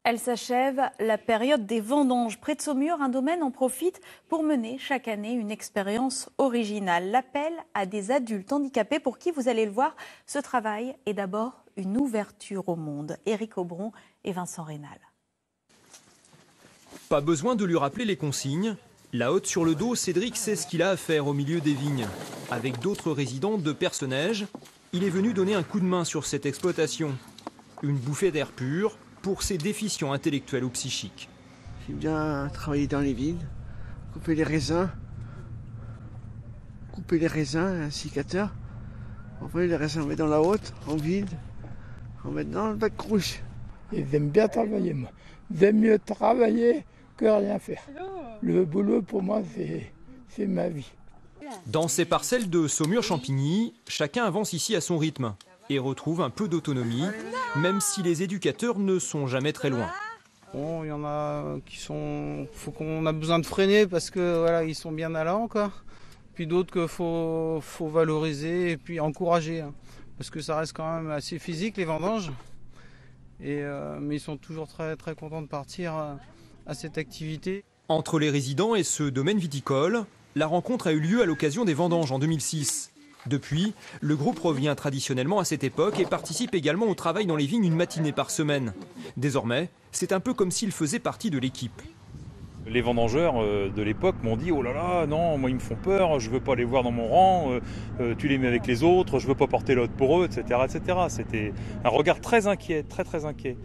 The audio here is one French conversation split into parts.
Elle s'achève, la période des vendanges. Près de Saumur, un domaine en profite pour mener chaque année une expérience originale. L'appel à des adultes handicapés pour qui, vous allez le voir, ce travail est d'abord une ouverture au monde. Éric Aubron et Vincent Rénal. Pas besoin de lui rappeler les consignes. La hotte sur le dos, Cédric sait ce qu'il a à faire au milieu des vignes. Avec d'autres résidents de Perce-Neige, il est venu donner un coup de main sur cette exploitation. Une bouffée d'air pur pour ses déficients intellectuels ou psychiques. J'aime bien travailler dans les vignes, couper les raisins, un sécateur. Après les raisins, on met dans la hotte, on vide, on met dans le bac rouge. Ils aiment bien travailler, moi. J'aime mieux travailler que rien faire. Le boulot, pour moi, c'est ma vie. Dans ces parcelles de Saumur-Champigny, chacun avance ici à son rythme et retrouve un peu d'autonomie, même si les éducateurs ne sont jamais très loin. Bon, il y en a qui sont... faut qu'on a besoin de freiner parce que voilà, ils sont bien allants, quoi. Puis d'autres qu'il faut valoriser et puis encourager. Hein, parce que ça reste quand même assez physique, les vendanges. Mais ils sont toujours très, très contents de partir à cette activité. Entre les résidents et ce domaine viticole, la rencontre a eu lieu à l'occasion des vendanges en 2006. Depuis, le groupe revient traditionnellement à cette époque et participe également au travail dans les vignes une matinée par semaine. Désormais, c'est un peu comme s'il faisait partie de l'équipe. Les vendangeurs de l'époque m'ont dit « Oh là là, non, moi ils me font peur, je veux pas les voir dans mon rang, tu les mets avec les autres, je veux pas porter l'autre pour eux, etc. etc. » C'était un regard très inquiet, très très inquiet.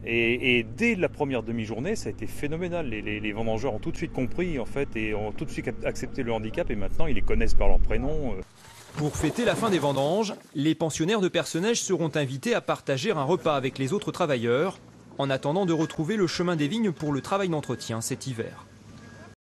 Et dès la première demi-journée, ça a été phénoménal. Les vendangeurs ont tout de suite compris en fait et ont tout de suite accepté le handicap et maintenant ils les connaissent par leur prénom. Pour fêter la fin des vendanges, les pensionnaires de Perce-Neige seront invités à partager un repas avec les autres travailleurs, en attendant de retrouver le chemin des vignes pour le travail d'entretien cet hiver.